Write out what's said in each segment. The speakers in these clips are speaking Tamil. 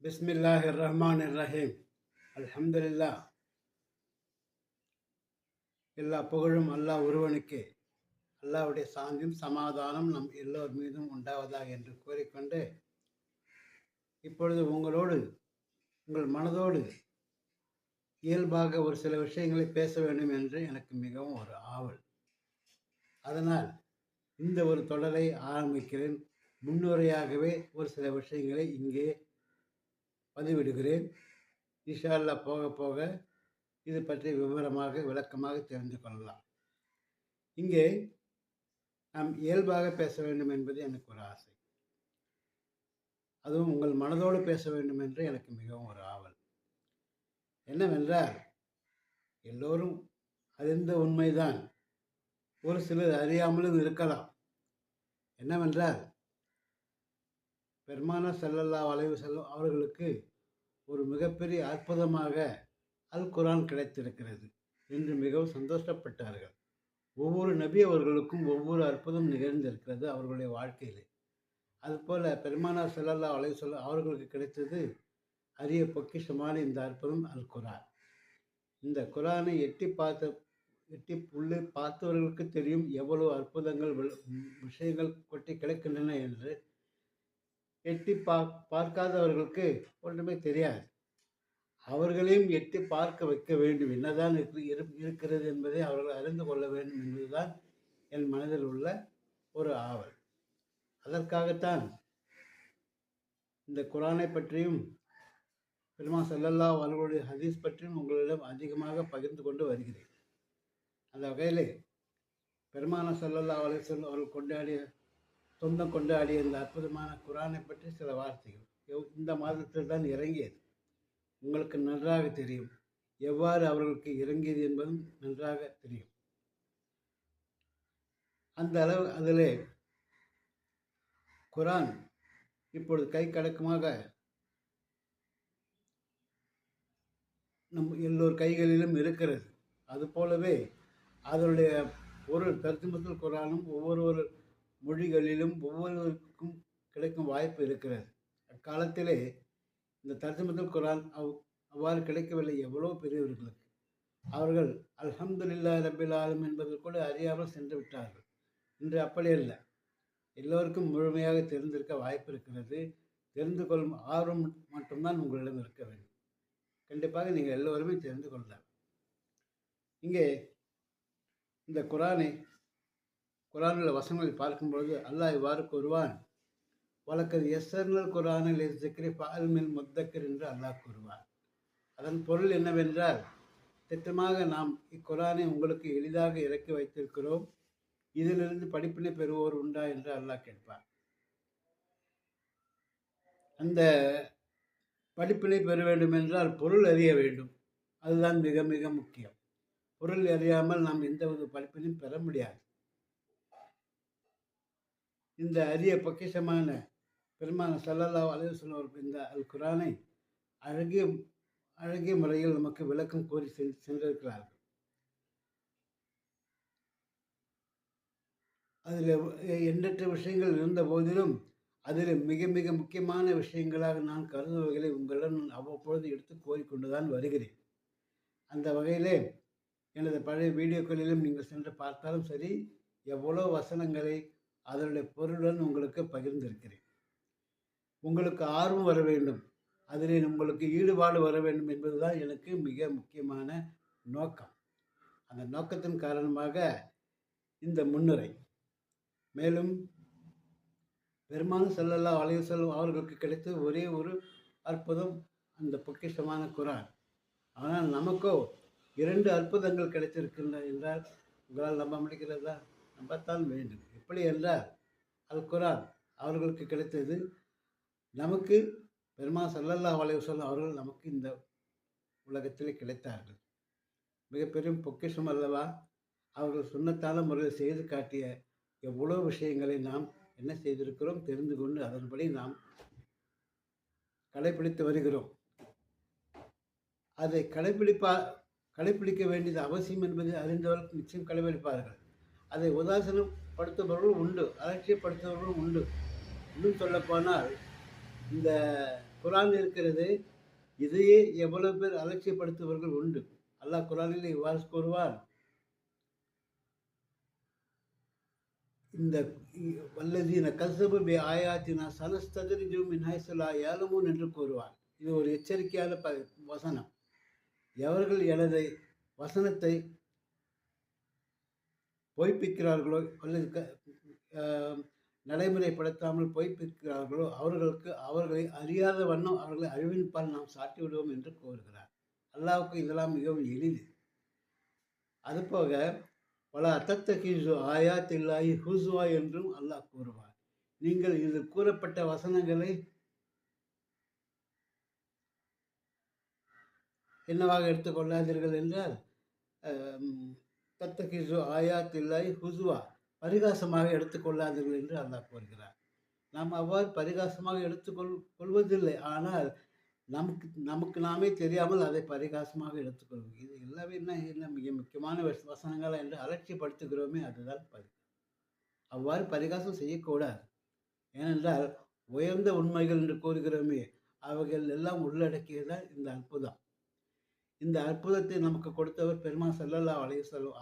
பிஸ்மில்லாஹிர் ரஹ்மானிர் ரஹீம். அல்ஹம்துலில்லா. எல்லா புகழும் அல்லாஹ் ஒருவனுக்கே. அல்லாஹ்வுடைய சாந்தியும் சமாதானம் நம் எல்லோர் மீதும் உண்டாவதாக என்று கூறிக்கொண்டு, இப்பொழுது உங்கள் மனதோடு இயல்பாக ஒரு சில விஷயங்களை பேச வேண்டும் என்று எனக்கு மிகவும் ஒரு ஆவல். அதனால் இந்த ஒரு தொடரை ஆரம்பிக்கிறேன். முன்னுரையாகவே ஒரு சில விஷயங்களை இங்கே பதிவிடுகிறேன். இன்ஷா அல்லாஹ் போக போக இது பற்றி விளக்கமாக தெரிந்து கொள்ளலாம். இங்கே நாம் இயல்பாக பேச வேண்டும் என்பது எனக்கு ஒரு ஆசை. அதுவும் உங்கள் மனதோடு பேச வேண்டும் என்று எனக்கு மிகவும் ஒரு ஆவல். என்னவென்றால், எல்லோரும் அறிந்த உண்மைதான், ஒரு சிலர் அறியாமலும் இருக்கலாம். என்னவென்றால், பெருமானார் ஸல்லல்லாஹு அலைஹி வஸல்லம் அவர்களுக்கு ஒரு மிகப்பெரிய அற்புதமாக அல் குர்ஆன் கிடைத்திருக்கிறது என்று மிகவும் சந்தோஷப்பட்டார்கள். ஒவ்வொரு நபி அவர்களுக்கும் ஒவ்வொரு அற்புதம் நிகழ்ந்திருக்கிறது அவர்களுடைய வாழ்க்கையிலே. அதுபோல பெருமானார் ஸல்லல்லாஹு அலைஹி வஸல்லம் அவர்களுக்கு கிடைத்தது அரிய பொக்கிஷமான இந்த அற்புதம் அல் குர்ஆன். இந்த குர்ஆனை எட்டி பார்த்தவர்களுக்கு தெரியும் எவ்வளவு அற்புதங்கள் விஷயங்கள் கொட்டி கிடக்கின்றன என்று. எட்டி பார்க்காதவர்களுக்கு ஒன்றுமே தெரியாது. அவர்களையும் எட்டி பார்க்க வைக்க வேண்டும், என்னதான் இருக்கிறது என்பதை அவர்கள் அறிந்து கொள்ள வேண்டும் என்பதுதான் என் மனதில் உள்ள ஒரு ஆவல். அதற்காகத்தான் இந்த குர்ஆனை பற்றியும் பெருமானார் ஸல்லல்லாஹு அவர்களுடைய ஹதீஸ் பற்றியும் உங்களிடம் அதிகமாக பகிர்ந்து கொண்டு வருகிறேன். அந்த வகையிலே பெருமானார் ஸல்லல்லாஹு அலைஹி வஸல்லம் அவர்கள் சொந்தம் கொண்டாடிய இந்த அற்புதமான குர்ஆனை பற்றி சில வார்த்தைகள் இந்த மாதத்தில் தான் இறங்கியது. உங்களுக்கு நன்றாக தெரியும் எவ்வாறு அவர்களுக்கு இறங்கியது என்பதும் நன்றாக தெரியும். அந்த அளவு அதிலே குர்ஆன் இப்பொழுது கைக்கடக்கமாக நம் எல்லோர் கைகளிலும் இருக்கிறது. அதுபோலவே அதனுடைய ஒரு தர்ஜுமத்துல் குர்ஆனும் ஒவ்வொரு மொழிகளிலும் ஒவ்வொருவருக்கும் கிடைக்கும் வாய்ப்பு இருக்கிறது. அக்காலத்திலே இந்த தர்ஜுமத்துல் குர்ஆன் அவ்வாறு கிடைக்கவில்லை எவ்வளோ பெரியவர்களுக்கு. அவர்கள் அல்ஹம்துலில்லாஹி ரப்பில் ஆலமீன் என்பது கூட அறியாமல் சென்று விட்டார்கள். இன்று அப்படி அல்ல, எல்லோருக்கும் முழுமையாக தெரிந்திருக்க வாய்ப்பு இருக்கிறது. தெரிந்து கொள்ளும் ஆர்வம் மட்டும்தான் உங்களிடம் இருக்க வேண்டும். கண்டிப்பாக நீங்கள் எல்லோருமே தெரிந்து கொள்ளலாம். இங்கே இந்த குர்ஆனில் வசனங்களை பார்க்கும்பொழுது அல்லாஹ் இவ்வாறு கூறுவான், வலக்கத் யஸ்ஸர்னல் குர்ஆன லிஸ்ஸிக்ரி ஃபஹல் மின் முத்தக்கிர் என்று அல்லாஹ் கூறுவார். அதன் பொருள் என்னவென்றால், திட்டமாக நாம் இக்குர்ஆனை உங்களுக்கு எளிதாக இறக்கி வைத்திருக்கிறோம், இதிலிருந்து படிப்பினை பெறுவோர் உண்டா என்று அல்லாஹ் கேட்பார். அந்த படிப்பினை பெற வேண்டும் என்றால் பொருள் அறிய வேண்டும். அதுதான் மிக மிக முக்கியம். பொருள் அறியாமல் நாம் எந்த ஒரு படிப்பினையும் பெற முடியாது. இந்த அரிய பொக்கிஷமான பெருமானார் ஸல்லல்லாஹு அலைஹி வஸல்லம் இந்த அல் குர்ஆனை அழகிய முறையில் நமக்கு விளக்கம் கூறி சென்றிருக்கிறார்கள். அதில் எண்ணற்ற விஷயங்கள் இருந்த போதிலும் அதில் மிக மிக முக்கியமான விஷயங்களாக நான் கருதுவகைகளை உங்களிடம் அவ்வப்பொழுது எடுத்து கோரிக்கொண்டுதான் வருகிறேன். அந்த வகையிலே எனது பழைய வீடியோக்களிலும் நீங்கள் சென்று பார்த்தாலும் சரி, எவ்வளோ வசனங்களை அதனுடைய பொருளுடன் உங்களுக்கு பகிர்ந்திருக்கிறேன். உங்களுக்கு ஆர்வம் வர வேண்டும், அதில் உங்களுக்கு ஈடுபாடு வர வேண்டும் என்பதுதான் எனக்கு மிக முக்கியமான நோக்கம். அந்த நோக்கத்தின் காரணமாக இந்த முன்னுரை. மேலும் பெருமானார் ஸல்லல்லாஹு அலைஹி வஸல்லம் அவர்களுக்கு கிடைத்த ஒரே ஒரு அற்புதம் அந்த பொக்கிஷமான குர்ஆன். ஆனால் நமக்கோ 2 அற்புதங்கள் கிடைத்திருக்கின்றன என்றால் உங்களால் நம்ப முடிகிறதா? நம்பத்தான் வேண்டும். எப்படி என்றால், அல் குர்ஆன் அவர்களுக்கு கிடைத்தது, நமக்கு பெருமானார் ஸல்லல்லாஹு அலைஹி வஸல்லம் அவர்கள் நமக்கு இந்த உலகத்திலே கிடைத்தார்கள். மிகப்பெரும் பொக்கிஷம் அல்லவா? அவர்கள் சுன்னத்தான முறையில் செய்து காட்டிய எவ்வளோ விஷயங்களை நாம் என்ன செய்திருக்கிறோம், தெரிந்து கொண்டு அதன்படி நாம் கடைபிடித்து வருகிறோம். அதை கடைபிடிக்க வேண்டியது அவசியம் என்பதை அறிந்தவர்கள் நிச்சயம் கடைபிடிப்பார்கள். அதை உதாசீனப்படுத்துபவர்களும் உண்டு, அலட்சியப்படுத்துபவர்களும் உண்டு. இன்னும் சொல்லப்போனால் இந்த குரான் இருக்கிறது, இதையே எவ்வளவு பேர் அலட்சியப்படுத்துபவர்கள் உண்டு. அல்லாஹ் குரானில் இவ்வாறு கூறுவார், இந்த வல்லதீன கஸபு பி ஆயாத்தினா சனஸ்தத்ரிஜுஹும் மின் ஹைஸு லா யஅலமூன் என்று கூறுவார். இது ஒரு எச்சரிக்கையான வசனம். எவர்கள் எனது வசனத்தை பொய்ப்பிக்கிறார்களோ அல்லது நடைமுறைப்படுத்தாமல் பொய்ப்பிக்கிறார்களோ அவர்களை அறியாத வண்ணம் அவர்களை அழிவின்பால் நாம் சாட்டி விடுவோம் என்று கூறுகிறார். அல்லாஹ்வுக்கு இதெல்லாம் மிகவும் எளிது. அதுபோக பல அத்தத்தகீசு ஆயாத்தில்லாஹி ஹுஸ்வா என்றும் அல்லாஹ் கூறுவார். நீங்கள் இதில் கூறப்பட்ட வசனங்களை என்னவாக எடுத்துக்கொள்ளாதீர்கள் என்றால், தத்தகீசு ஆயாத்தில்லாஹி ஹுஸ்வா, பரிகாசமாக எடுத்துக்கொள்ளாதீர்கள் என்று அல்லாஹ் கூறுகிறார். நாம் அவ்வாறு பரிகாசமாக கொள்வதில்லை. ஆனால் நமக்கு நாமே தெரியாமல் அதை பரிகாசமாக எடுத்துக்கொள்வோம். இது எல்லாமே என்ன மிக முக்கியமான வசனங்களா என்று அலட்சியப்படுத்துகிறோமே, அதுதான் அவ்வாறு பரிகாசம் செய்யக்கூடாது. ஏனென்றால் உயர்ந்த உண்மைகள் என்று கூறுகிறோமே, அவைகள் எல்லாம் உள்ளடக்கியதான் இந்த அற்புதம். இந்த அற்புதத்தை நமக்கு கொடுத்தவர் பெருமான் ஸல்லல்லாஹு அலைஹி வஸல்லம்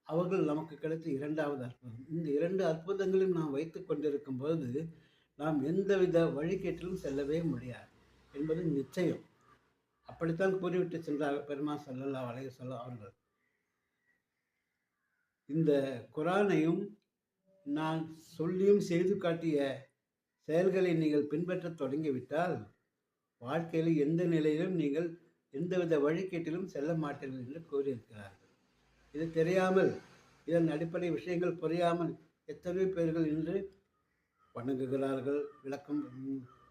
அவர்கள் நமக்கு கிடைத்த இரண்டாவது அற்புதம். இந்த இரண்டு அற்புதங்களையும் நாம் வைத்துக் கொண்டிருக்கும் போது நாம் எந்தவித வழிகேட்டிலும் செல்லவே முடியாது என்பது நிச்சயம். அப்படித்தான் கூறிவிட்டு சென்றார் பெருமான் ஸல்லல்லாஹு அலைஹி வஸல்லம் அவர்கள். இந்த குரானையும் நான் சொல்லியும் செய்து காட்டிய செயல்களை நீங்கள் பின்பற்றத் தொடங்கிவிட்டால் வாழ்க்கையில் எந்த நிலையிலும் நீங்கள் எந்தவித வழிகேட்டிலும் செல்ல மாட்டீர்கள் என்று கூறியிருக்கிறார்கள். இது தெரியாமல், இதன் அடிப்படை விஷயங்கள் புரியாமல் எத்தனை பேர்கள் இன்று வணங்குகிறார்கள்,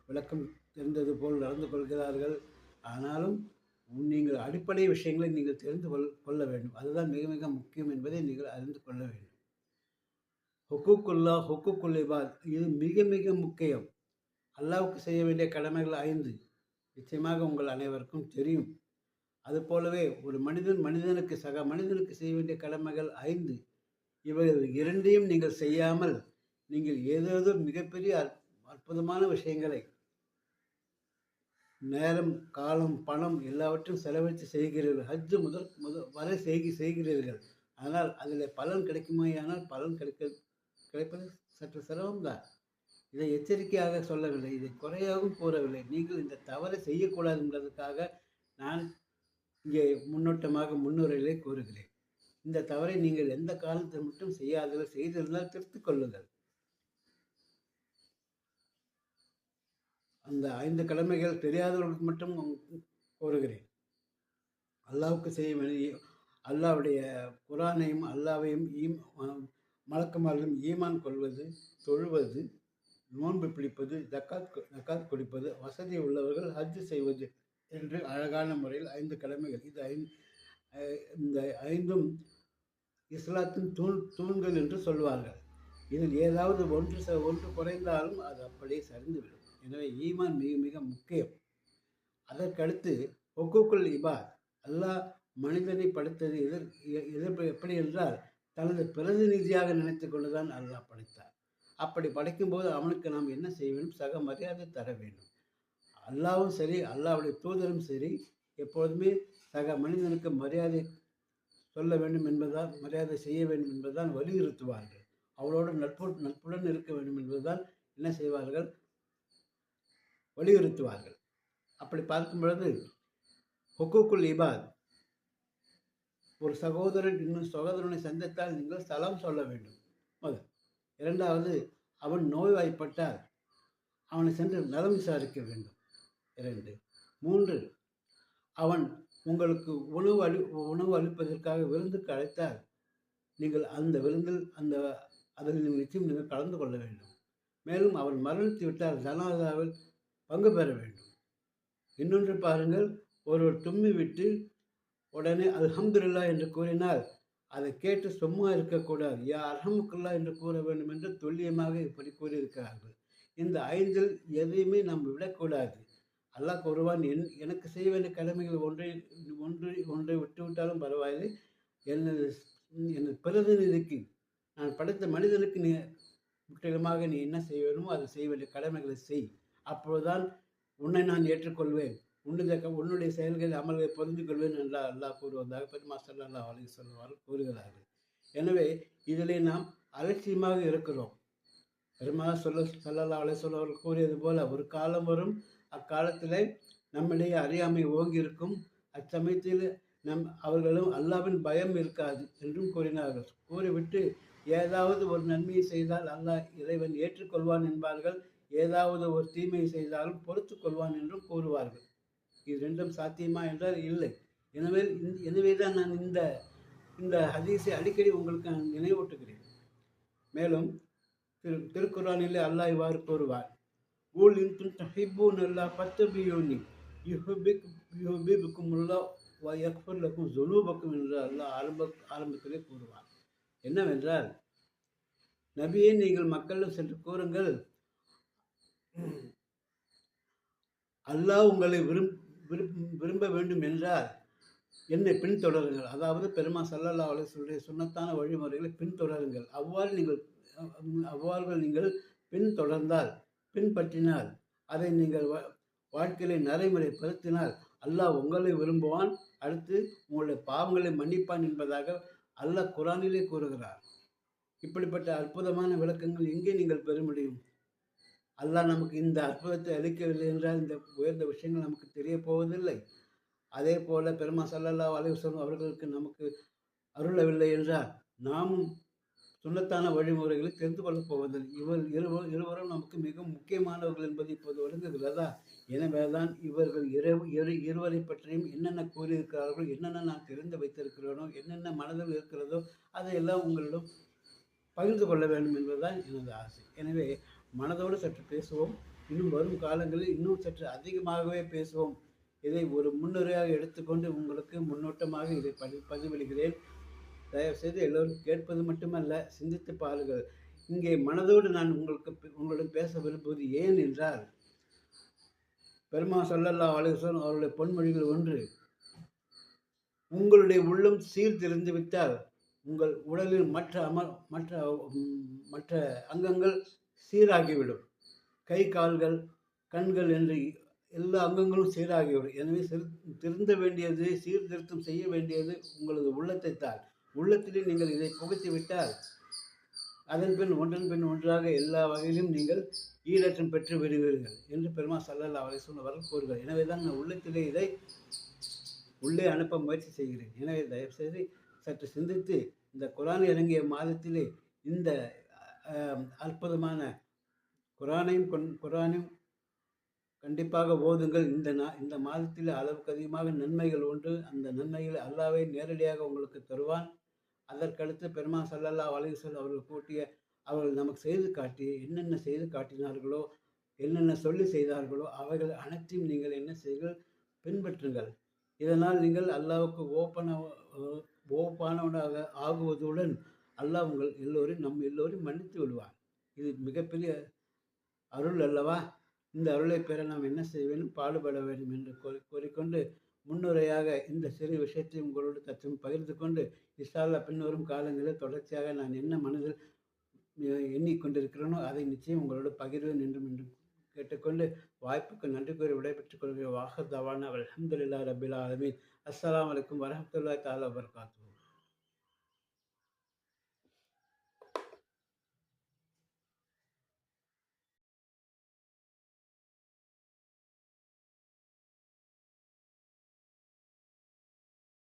விளக்கம் தெரிந்தது போல் நடந்து கொள்கிறார்கள். ஆனாலும் நீங்கள் அடிப்படை விஷயங்களை நீங்கள் தெரிந்து கொள்ள வேண்டும். அதுதான் மிக மிக முக்கியம் என்பதை நீங்கள் அறிந்து கொள்ள வேண்டும். ஹுக்கூக்குல்லா ஹுக்கூக்குல் இபாத், இது மிக மிக முக்கியம். அல்லாஹ்வுக்கு செய்ய வேண்டிய கடமைகள் 5 நிச்சயமாக உங்கள் அனைவருக்கும் தெரியும். அதுபோலவே ஒரு மனிதனுக்கு சக மனிதனுக்கு செய்ய வேண்டிய கடமைகள் 5. இவைகள் இரண்டையும் நீங்கள் செய்யாமல் நீங்கள் ஏதேதோ மிகப்பெரிய அற்புதமான விஷயங்களை நேரம், காலம், பணம் எல்லாவற்றையும் செலவழித்து செய்கிறீர்கள். ஹஜ்ஜு முதல் வரை செய்கிறீர்கள். ஆனால் அதில் பலன் கிடைக்குமேயானால் பலன் கிடைப்பது சற்று சிரமம்தான். இதை எச்சரிக்கையாக சொல்லவில்லை, இதை குறையாகவும் கூறவில்லை. நீங்கள் இந்த தவறை செய்யக்கூடாது என்பதற்காக நான் இங்கே முன்னுரையிலே கூறுகிறேன். இந்த தவறை நீங்கள் எந்த காலத்தில் மட்டும் செய்யாதவர், செய்திருந்தால் திருத்திக் கொள்ளுங்கள். அந்த 5 கடமைகள் தெரியாதவர்களுக்கு மட்டும் கூறுகிறேன். அல்லாஹ்வுக்கு செய்ய வேண்டிய, அல்லாஹ்வுடைய குரானையும் அல்லாஹ்வையும் மலக்குமார்களையும் ஈமான் கொள்வது, தொழுவது, நோன்பு பிடிப்பது, ஜக்காத் கொடுப்பது, வசதி உள்ளவர்கள் ஹஜ் செய்வது என்று அழகான முறையில் 5 கடமைகள். இந்த 5ம் இஸ்லாத்தின் தூண்கள் என்று சொல்வார்கள். இதில் ஏதாவது ஒன்று குறைந்தாலும் அது அப்படியே சரிந்துவிடும். எனவே ஈமான் மிக மிக முக்கியம். அதற்கடுத்து ஹுக்கூக்குல் இபாத், அல்லாஹ் மனிதனை படைத்தது எப்படி என்றால் தனது பிரதிநிதியாக நினைத்து கொண்டுதான் அல்லாஹ் படைத்தார். அப்படி படைக்கும்போது அவனுக்கு நாம் என்ன செய்ய வேண்டும்? சக மரியாதை தர வேண்டும். அல்லாவும் சரி, அல்லாஹ்வுடைய தூதரும் சரி, எப்போதுமே சக மனிதனுக்கு மரியாதை சொல்ல வேண்டும் என்பதால், மரியாதை செய்ய வேண்டும் என்பதுதான் வலியுறுத்துவார்கள். அவளோடு நட்புடன் இருக்க வேண்டும் என்பதுதான் என்ன செய்வார்கள்? வலியுறுத்துவார்கள். அப்படி பார்க்கும் பொழுது ஹுக்கூக்குல் இபாத், ஒரு சகோதரன் இன்னும் சகோதரனை சந்தித்தால் நீங்கள் சலாம் சொல்ல வேண்டும். முதல். 2வது, அவன் நோய்வாய்ப்பட்டால் அவனை சென்று நலம் விசாரிக்க வேண்டும். 2. 3, அவன் உங்களுக்கு உணவு அளிப்பதற்காக விருந்துக்கு அழைத்தால் நீங்கள் அந்த விருந்தில் அதில் நிச்சயம் நீங்கள் கலந்து கொள்ள வேண்டும். மேலும் அவன் மரணித்து விட்டால் ஜனாதாவில் பங்கு பெற வேண்டும். இன்னொன்று பாருங்கள், ஒருவர் தும்மி விட்டு உடனே அல்ஹம்துலில்லாஹ் என்று கூறினால் அதை கேட்டு சும்மா இருக்கக்கூடாது. யா அர்ஹமுக்குல்லா என்று கூற வேண்டும் என்று துல்லியமாக இப்படி கூறியிருக்கிறார்கள். இந்த 5ல் எதையுமே நாம் விடக்கூடாது. அல்லாஹ் கூறுவான், எனக்கு செய்ய வேண்டிய கடமைகள் ஒன்றை விட்டுவிட்டாலும் பரவாயில்லை, எனது பிரதிநிதிக்கு, நான் படைத்த மனிதனுக்கு நீ முற்றிலுமாக நீ என்ன செய்ய வேண்டுமோ அதை செய்ய வேண்டிய கடமைகளை செய். அப்பொழுதுதான் உன்னை நான் ஏற்றுக்கொள்வேன், உன்னுடைய செயல்கள் அமல்களை புரிந்து கொள்வேன் என்றால் அல்லாஹ் கூறுவதாக பெருமாள் ஸல்லல்லாஹு அலைஹி வஸல்லம் கூறுகிறார்கள். எனவே இதிலே நாம் அலட்சியமாக இருக்கிறோம். பெருமாள் ஸல்லல்லாஹு அலைஹி வஸல்லம் அவர்கள் கூறியது போல ஒரு காலம் வரும், அக்காலத்திலே நம்மிடையே அறியாமை ஓங்கி இருக்கும், அச்சமயத்தில் அவர்களும் அல்லாவின் பயம் இருக்காது என்றும் கூறினார்கள். கூறிவிட்டு ஏதாவது ஒரு நன்மையை செய்தால் அல்லாஹ் இறைவன் ஏற்றுக்கொள்வான் என்பார்கள், ஏதாவது ஒரு தீமையை செய்தாலும் பொறுத்து கொள்வான் என்றும் கூறுவார்கள். இது ரெண்டும் சாத்தியமா என்றால் இல்லை. எனவேதான் நான் இந்த ஹதீஸை அடிக்கடி உங்களுக்கு நான் நினைவூட்டுகிறேன். மேலும் திருக்குர்ஆனிலே அல்லாஹ் இவ்வாறு கூறுவார், கூல் இன் துஹிப்பூனல்லாஹ் ஃபத்தபியூனி யுஹிப்புக்குமுல்லாஹ் வ யக்ஃபிர் லக்கும் ஸுனூபக்கும் என்று அல்லாஹ் ஆரம்பத்திலே கூறுவார். என்னவென்றால், நபியே நீங்கள் மக்களிடம் சென்று கூறுங்கள், அல்லாஹ் உங்களை விரும்ப வேண்டும் என்றால் என்னை பின்தொடருங்கள். அதாவது பெருமாள் ஸல்லல்லாஹு அலைஹி வஸல்லம் சுன்னத்தான வழிமுறைகளை பின்தொடருங்கள். அவ்வாறு நீங்கள் பின்தொடர்ந்தால், பின்பற்றினால், அதை நீங்கள் வாழ்க்கையிலே நடைமுறைப்படுத்தினால் அல்லாஹ் உங்களை விரும்புவான், அடுத்து உங்களுடைய பாவங்களை மன்னிப்பான் என்பதாக அல்லாஹ் குர்ஆனிலே கூறுகிறார். இப்படிப்பட்ட அற்புதமான விளக்கங்கள் எங்கே நீங்கள் பெற முடியும்? அல்லாஹ் நமக்கு இந்த அற்புதத்தை அளிக்கவில்லை என்றால் இந்த உயர்ந்த விஷயங்கள் நமக்கு தெரிய போவதில்லை. அதே போல பெருமாள் ஸல்லல்லாஹு அலைஹி வஸல்லம் அவர்களுக்கு நமக்கு அருளவில்லை என்றால் நாமும் சுன்னத்தான வழிமுறைகளை தெரிந்து கொள்ளப் போவதில்லை. இருவரும் நமக்கு மிக முக்கியமானவர்கள் என்பது இப்போது விளங்குகிறதா? எனவேதான் இவர்கள் இருவரை பற்றியும் என்னென்ன கூறியிருக்கிறார்கள், என்னென்ன நான் தெரிந்து வைத்திருக்கிறேனோ, என்னென்ன மனதில் இருக்கிறதோ அதையெல்லாம் உங்களிடம் பகிர்ந்து கொள்ள வேண்டும் என்பதுதான் எனது ஆசை. எனவே மனதோடு சற்று பேசுவோம். இன்னும் வரும் காலங்களில் இன்னும் சற்று அதிகமாகவே பேசுவோம். இதை ஒரு முன்னுரையாக எடுத்துக்கொண்டு உங்களுக்கு முன்னோட்டமாக இதை பதிவிடுகிறேன். தயவுசெய்து எல்லோரும் கேட்பது மட்டுமல்ல, சிந்தித்து பாருங்கள். இங்கே மனதோடு நான் உங்களுடன் பேச விரும்புவது ஏன் என்றால், பெருமாள் ஸல்லல்லாஹு அலைஹி வஸல்லம் அவருடைய பொன்மொழிகள் ஒன்று, உங்களுடைய உள்ளம் சீர்திருந்து விட்டால் உங்கள் உடலில் மற்ற அங்கங்கள் சீராகிவிடும். கை, கால்கள், கண்கள் என்று எல்லா அங்கங்களும் சீராகிவிடும். எனவே திருந்த வேண்டியது, சீர்திருத்தம் செய்ய வேண்டியது உங்களது உள்ளத்தை தான். உள்ளத்திலே நீங்கள் இதை புகுத்திவிட்டால் அதன் பின் ஒன்றாக எல்லா வகையிலும் நீங்கள் ஈடேற்றம் பெற்று விடுவீர்கள் என்று பெருமாள் ஸல்லல்லாஹு அலைஹி வஸல்லம் அவர்கள் கூறுகிறார். எனவே தான் நான் உள்ளத்திலே இதை உள்ளே அனுப்ப முயற்சி செய்கிறேன். எனவே தயவுசெய்து சற்று சிந்தித்து இந்த குர்ஆன் இறங்கிய மாதத்திலே இந்த அற்புதமான குர்ஆனையும் கண்டிப்பாக ஓதுங்கள். இந்த மாதத்தில் அளவுக்கு அதிகமாக நன்மைகள் உண்டு. அந்த நன்மைகளை அல்லாஹ்வே நேரடியாக உங்களுக்கு தருவான். அதற்கடுத்து பெருமாள் ஸல்லல்லாஹு அலைஹி வஸல்லம் அவர்கள் நமக்கு செய்து காட்டி என்னென்ன செய்து காட்டினார்களோ, என்னென்ன சொல்லி செய்தார்களோ அவைகள் அனைத்தையும் நீங்கள் என்ன செய்யுங்கள், பின்பற்றுங்கள். இதனால் நீங்கள் அல்லாஹ்வுக்கு ஓப்பானவனாக ஆகுவதுடன் அல்லாஹ் நம் எல்லோரையும் மன்னித்து விடுவான். இது மிகப்பெரிய அருள் அல்லவா? இந்த அருளை பெற நாம் என்ன செய்ய வேண்டும், பாடுபட வேண்டும் என்று கூறிக்கொண்டு முன்னுரையாக இந்த சிறு விஷயத்தை உங்களோடு தற்சமயம் பகிர்ந்து கொண்டு, இன்ஷா அல்லாஹ் பின்வரும் காலங்களில் தொடர்ச்சியாக நான் என்ன மனதில் எண்ணிக்கொண்டிருக்கிறேனோ அதை நிச்சயம் உங்களோடு பகிர்வேன் என்றும் கேட்டுக்கொண்டு வாய்ப்புக்கு நன்றி கூறி விடைபெற்றுக் கொள்கிற வாஹர் தவானா அல்ஹம்துலில்லாஹி ரப்பில் ஆலமீன். அஸ்ஸலாமு அலைக்கும் வரஹ்மத்துல்லாஹி தஆலா வபரகாத்துஹு.